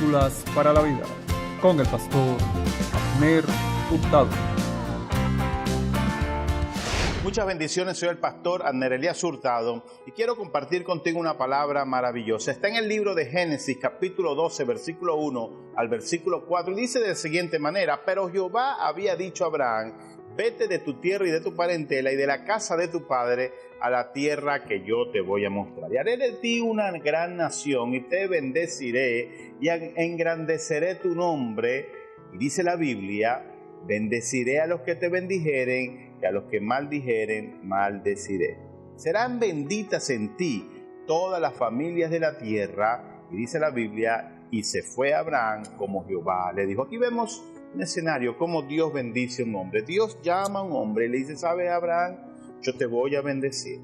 Cápsulas para la vida con el pastor Abner Hurtado. Muchas bendiciones, soy el pastor Abner Elías Hurtado y quiero compartir contigo una palabra maravillosa. Está en el libro de Génesis, capítulo 12, versículo 1 al versículo 4, y dice de la siguiente manera: pero Jehová había dicho a Abraham, vete de tu tierra y de tu parentela y de la casa de tu padre a la tierra que yo te voy a mostrar. Y haré de ti una gran nación y te bendeciré y engrandeceré tu nombre. Y dice la Biblia, bendeciré a los que te bendijeren y a los que maldijeren, maldeciré. Serán benditas en ti todas las familias de la tierra. Y dice la Biblia, y se fue Abraham como Jehová le dijo. Aquí vemos un escenario, como Dios bendice a un hombre. Dios llama a un hombre y le dice, ¿sabe, Abraham? Yo te voy a bendecir,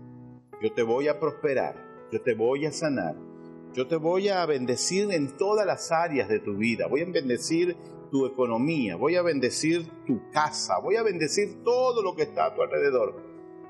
yo te voy a prosperar, yo te voy a sanar, yo te voy a bendecir en todas las áreas de tu vida. Voy a bendecir tu economía, voy a bendecir tu casa, voy a bendecir todo lo que está a tu alrededor.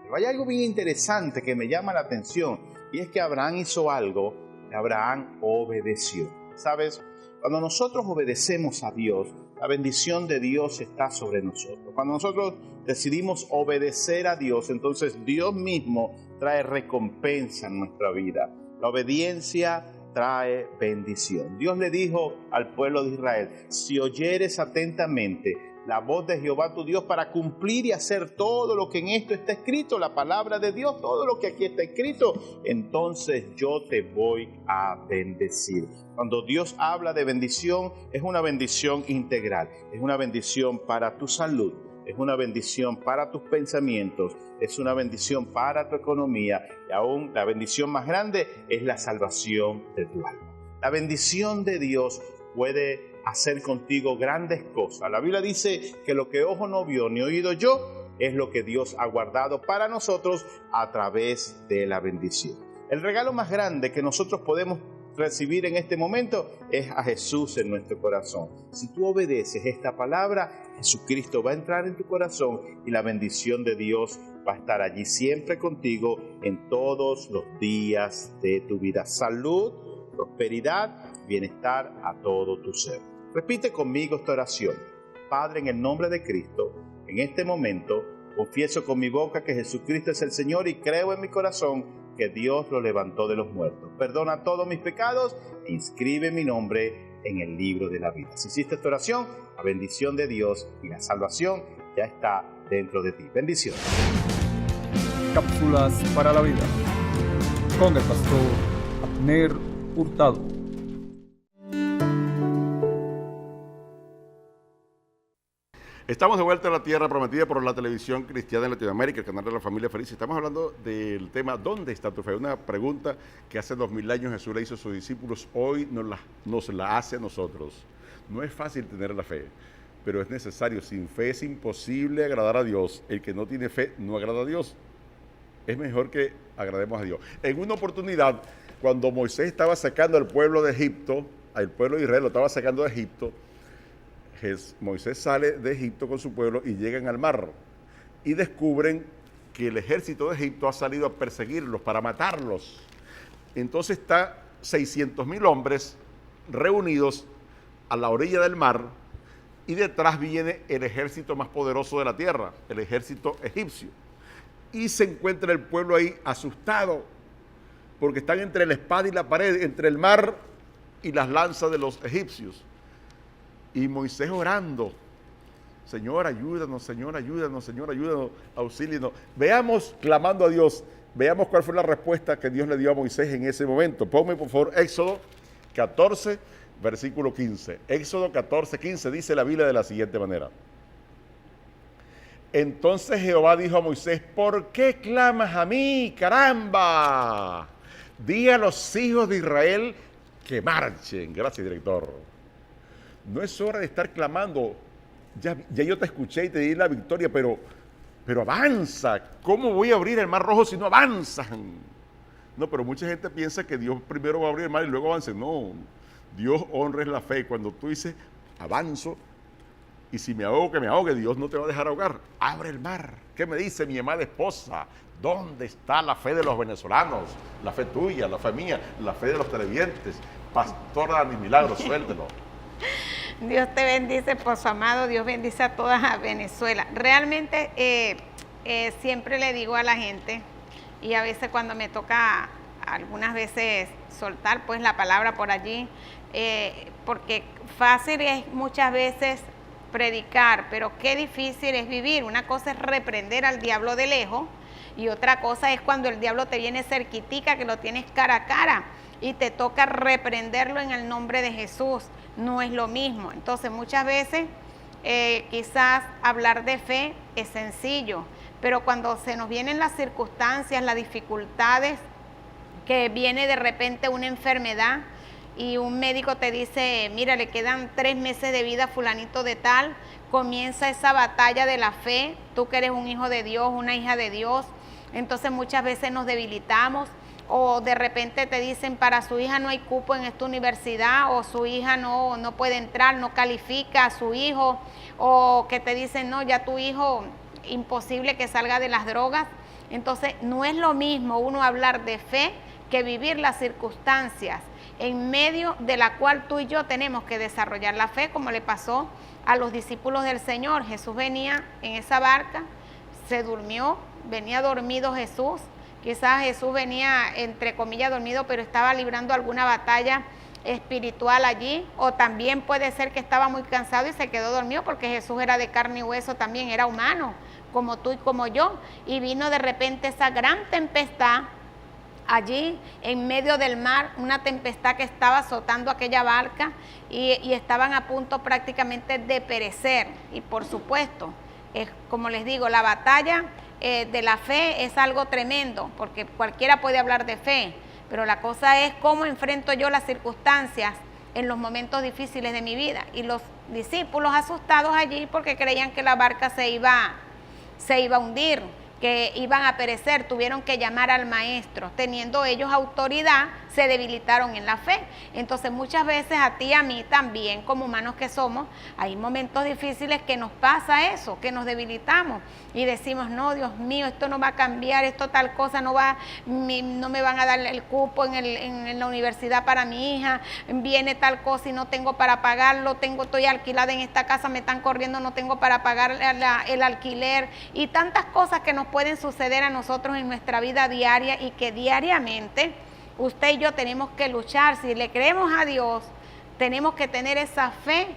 Pero hay algo bien interesante que me llama la atención, y es que Abraham hizo algo, Abraham obedeció. ¿Sabes? Cuando nosotros obedecemos a Dios, la bendición de Dios está sobre nosotros. Cuando nosotros decidimos obedecer a Dios, entonces Dios mismo trae recompensa en nuestra vida. La obediencia trae bendición. Dios le dijo al pueblo de Israel, si oyeres atentamente la voz de Jehová tu Dios para cumplir y hacer todo lo que en esto está escrito, la palabra de Dios, todo lo que aquí está escrito, entonces yo te voy a bendecir. Cuando Dios habla de bendición, es una bendición integral, es una bendición para tu salud, es una bendición para tus pensamientos, es una bendición para tu economía, y aún la bendición más grande es la salvación de tu alma. La bendición de Dios puede hacer contigo grandes cosas. La Biblia dice que lo que ojo no vio ni oído yo es lo que Dios ha guardado para nosotros a través de la bendición. El regalo más grande que nosotros podemos recibir en este momento es a Jesús en nuestro corazón. Si tú obedeces esta palabra, Jesucristo va a entrar en tu corazón y la bendición de Dios va a estar allí siempre contigo en todos los días de tu vida. Salud, prosperidad, bienestar a todo tu ser. Repite conmigo esta oración. Padre, en el nombre de Cristo, en este momento confieso con mi boca que Jesucristo es el Señor y creo en mi corazón que Dios lo levantó de los muertos. Perdona todos mis pecados e inscribe mi nombre en el libro de la vida. Si hiciste esta oración, la bendición de Dios y la salvación ya está dentro de ti. Bendiciones. Cápsulas para la vida con el pastor Abner Hurtado. Estamos de vuelta a la tierra prometida por la televisión cristiana de Latinoamérica, el canal de la familia feliz. Estamos hablando del tema ¿dónde está tu fe? Una pregunta que hace 2000 años Jesús le hizo a sus discípulos, hoy nos la hace a nosotros. No es fácil tener la fe, pero es necesario. Sin fe es imposible agradar a Dios. El que no tiene fe no agrada a Dios. Es mejor que agrademos a Dios. En una oportunidad, cuando Moisés estaba sacando al pueblo de Egipto, al pueblo de Israel lo estaba sacando de Egipto, Moisés sale de Egipto con su pueblo y llegan al mar y descubren que el ejército de Egipto ha salido a perseguirlos, para matarlos. Entonces está 600,000 hombres reunidos a la orilla del mar y detrás viene el ejército más poderoso de la tierra, el ejército egipcio. Y se encuentra el pueblo ahí asustado porque están entre la espada y la pared, entre el mar y las lanzas de los egipcios. Y Moisés orando, Señor, ayúdanos, Señor, ayúdanos, Señor, ayúdanos, auxílienos. Veamos, clamando a Dios, veamos cuál fue la respuesta que Dios le dio a Moisés en ese momento. Ponme, por favor, Éxodo 14, versículo 15. Éxodo 14, 15 dice la Biblia de la siguiente manera. Entonces Jehová dijo a Moisés, ¿por qué clamas a mí, caramba? Di a los hijos de Israel que marchen. Gracias, director. No es hora de estar clamando, ya yo te escuché y te di la victoria, pero avanza. ¿Cómo voy a abrir el mar rojo si no avanzan? No, pero mucha gente piensa que Dios primero va a abrir el mar y luego avance. No, Dios honra la fe. Cuando tú dices, avanzo, y si me ahogo, que me ahogue, Dios no te va a dejar ahogar. Abre el mar. ¿Qué me dice mi amada esposa? ¿Dónde está la fe de los venezolanos? La fe tuya, la fe mía, la fe de los televidentes. Pastora Dani Milagro, suéltelo. Dios te bendice, esposo amado. Dios bendice a toda Venezuela. Realmente siempre le digo a la gente, y a veces cuando me toca algunas veces soltar pues la palabra por allí, porque fácil es muchas veces predicar, pero qué difícil es vivir. Una cosa es reprender al diablo de lejos y otra cosa es cuando el diablo te viene cerquitica, que lo tienes cara a cara y te toca reprenderlo en el nombre de Jesús. No es lo mismo. Entonces muchas veces quizás hablar de fe es sencillo, pero cuando se nos vienen las circunstancias, las dificultades, que viene de repente una enfermedad y un médico te dice, mira, le quedan 3 meses de vida a fulanito de tal, comienza esa batalla de la fe, tú que eres un hijo de Dios, una hija de Dios, entonces muchas veces nos debilitamos, o de repente te dicen, para su hija no hay cupo en esta universidad, o su hija no puede entrar, no califica a su hijo, o que te dicen, no, ya tu hijo, imposible que salga de las drogas. Entonces no es lo mismo uno hablar de fe que vivir las circunstancias en medio de la cual tú y yo tenemos que desarrollar la fe, como le pasó a los discípulos del Señor. Jesús venía en esa barca, se durmió, venía dormido Jesús, quizás Jesús venía entre comillas dormido, pero estaba librando alguna batalla espiritual allí, o también puede ser que estaba muy cansado y se quedó dormido, porque Jesús era de carne y hueso también, era humano, como tú y como yo, y vino de repente esa gran tempestad allí en medio del mar, una tempestad que estaba azotando aquella barca y estaban a punto prácticamente de perecer. Y por supuesto, como les digo, la batalla de la fe es algo tremendo, porque cualquiera puede hablar de fe, pero la cosa es cómo enfrento yo las circunstancias en los momentos difíciles de mi vida. Y los discípulos asustados allí porque creían que la barca se iba a hundir, que iban a perecer, tuvieron que llamar al maestro. Teniendo ellos autoridad, se debilitaron en la fe. Entonces muchas veces a ti y a mí también, como humanos que somos, hay momentos difíciles que nos pasa eso, que nos debilitamos y decimos, no, Dios mío, esto no va a cambiar, esto tal cosa no me van a dar el cupo en la universidad para mi hija, viene tal cosa y no tengo para pagarlo, estoy alquilada en esta casa, me están corriendo, no tengo para pagar el alquiler, y tantas cosas que nos pueden suceder a nosotros en nuestra vida diaria y que diariamente usted y yo tenemos que luchar. Si le creemos a Dios, tenemos que tener esa fe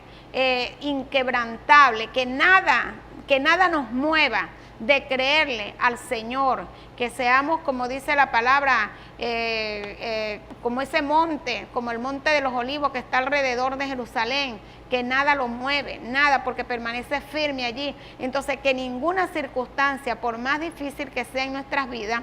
inquebrantable, que nada nos mueva de creerle al Señor, que seamos, como dice la palabra, como ese monte, como el monte de los olivos que está alrededor de Jerusalén, que nada lo mueve, nada, porque permanece firme allí. Entonces, que ninguna circunstancia, por más difícil que sea en nuestras vidas,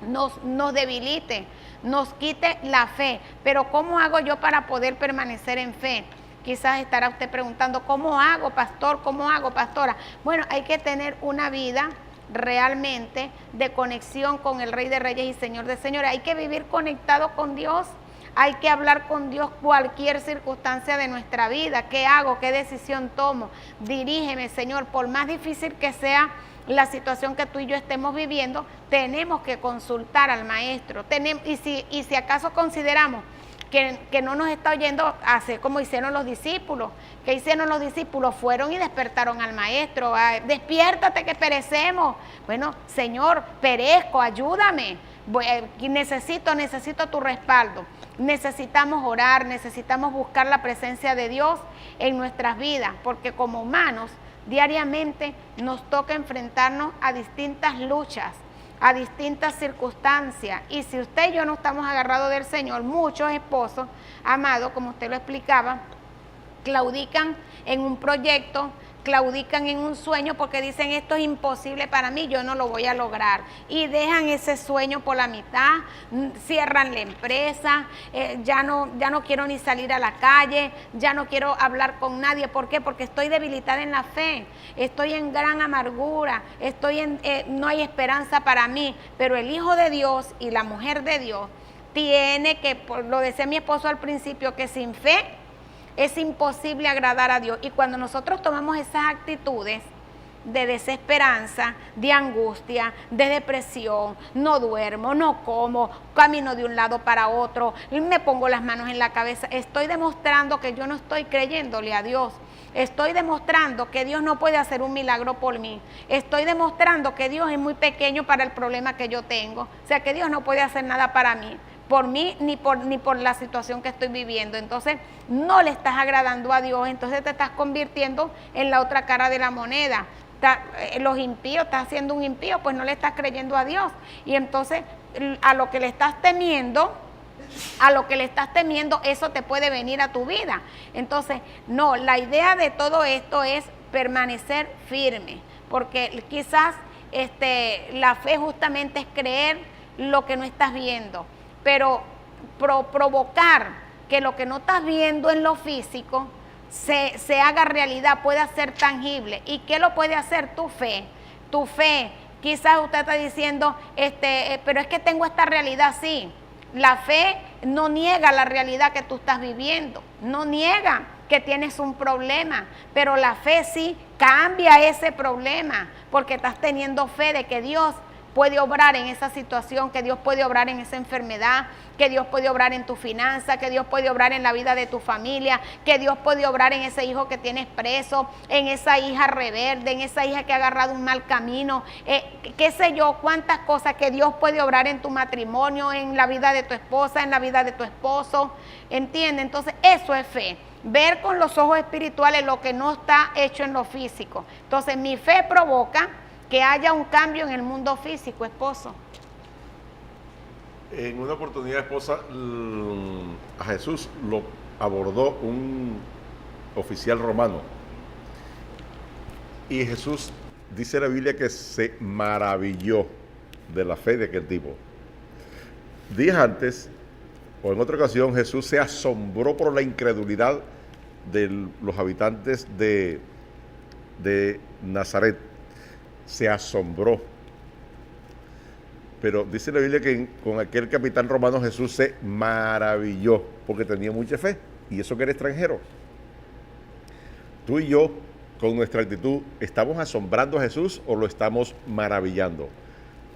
nos debilite, nos quite la fe. Pero ¿cómo hago yo para poder permanecer en fe? Quizás estará usted preguntando, ¿cómo hago, pastor? ¿Cómo hago, pastora? Bueno, hay que tener una vida realmente de conexión con el Rey de Reyes y Señor de Señores. Hay que vivir conectado con Dios. Hay que hablar con Dios cualquier circunstancia de nuestra vida. ¿Qué hago? ¿Qué decisión tomo? Dirígeme, Señor, por más difícil que sea la situación que tú y yo estemos viviendo, tenemos que consultar al Maestro. Y si acaso consideramos que no nos está oyendo, hacer como hicieron los discípulos. ¿Qué hicieron los discípulos? Fueron y despertaron al Maestro. Despiértate que perecemos. Bueno, Señor, perezco, ayúdame. Necesito tu respaldo. Necesitamos orar, necesitamos buscar la presencia de Dios en nuestras vidas, porque como humanos diariamente nos toca enfrentarnos a distintas luchas, a distintas circunstancias. Y si usted y yo no estamos agarrados del Señor, muchos esposos, amados, como usted lo explicaba, claudican en un proyecto, claudican en un sueño porque dicen, esto es imposible para mí, yo no lo voy a lograr, y dejan ese sueño por la mitad, cierran la empresa, ya no quiero ni salir a la calle, ya no quiero hablar con nadie. ¿Por qué? Porque estoy debilitada en la fe, estoy en gran amargura, no hay esperanza para mí. Pero el Hijo de Dios y la mujer de Dios tiene que, lo decía mi esposo al principio, que sin fe es imposible agradar a Dios. Y cuando nosotros tomamos esas actitudes de desesperanza, de angustia, de depresión, no duermo, no como, camino de un lado para otro, me pongo las manos en la cabeza, estoy demostrando que yo no estoy creyéndole a Dios. Estoy demostrando que Dios no puede hacer un milagro por mí. Estoy demostrando que Dios es muy pequeño para el problema que yo tengo. O sea, que Dios no puede hacer nada para mí, por mí ni por la situación que estoy viviendo. Entonces, no le estás agradando a Dios, entonces te estás convirtiendo en la otra cara de la moneda. Los impíos, estás haciendo un impío, pues no le estás creyendo a Dios. Y entonces, a lo que le estás temiendo, eso te puede venir a tu vida. Entonces, no, la idea de todo esto es permanecer firme, porque quizás la fe justamente es creer lo que no estás viendo, pero provocar que lo que no estás viendo en lo físico se haga realidad, pueda ser tangible. ¿Y qué lo puede hacer? Tu fe. Tu fe. Quizás usted está diciendo, pero es que tengo esta realidad, sí. La fe no niega la realidad que tú estás viviendo, no niega que tienes un problema, pero la fe sí cambia ese problema, porque estás teniendo fe de que Dios puede obrar en esa situación, que Dios puede obrar en esa enfermedad, que Dios puede obrar en tu finanza, que Dios puede obrar en la vida de tu familia, que Dios puede obrar en ese hijo que tienes preso, en esa hija rebelde, en esa hija que ha agarrado un mal camino, qué sé yo, cuántas cosas que Dios puede obrar en tu matrimonio, en la vida de tu esposa, en la vida de tu esposo, ¿entiendes? Entonces eso es fe. Ver con los ojos espirituales lo que no está hecho en lo físico. Entonces mi fe provoca que haya un cambio en el mundo físico, esposo. En una oportunidad, esposa, a Jesús lo abordó un oficial romano. Y Jesús, dice la Biblia, que se maravilló de la fe de aquel tipo. Días antes, o en otra ocasión, Jesús se asombró por la incredulidad de los habitantes de Nazaret. Se asombró. Pero dice la Biblia que con aquel capitán romano Jesús se maravilló porque tenía mucha fe, y eso que era extranjero. Tú y yo, con nuestra actitud, ¿estamos asombrando a Jesús o lo estamos maravillando?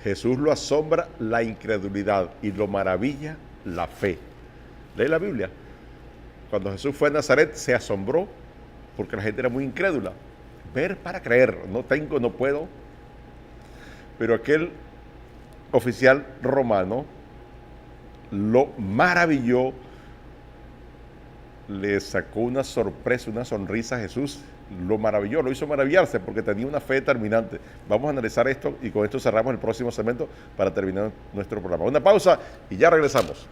Jesús lo asombra la incredulidad y lo maravilla la fe. Lee la Biblia. Cuando Jesús fue a Nazaret se asombró porque la gente era muy incrédula. Ver para creer, no tengo, no puedo. Pero aquel oficial romano lo maravilló, le sacó una sorpresa, una sonrisa a Jesús, lo maravilló, lo hizo maravillarse porque tenía una fe determinante. Vamos a analizar esto y con esto cerramos el próximo segmento para terminar nuestro programa. Una pausa y ya regresamos.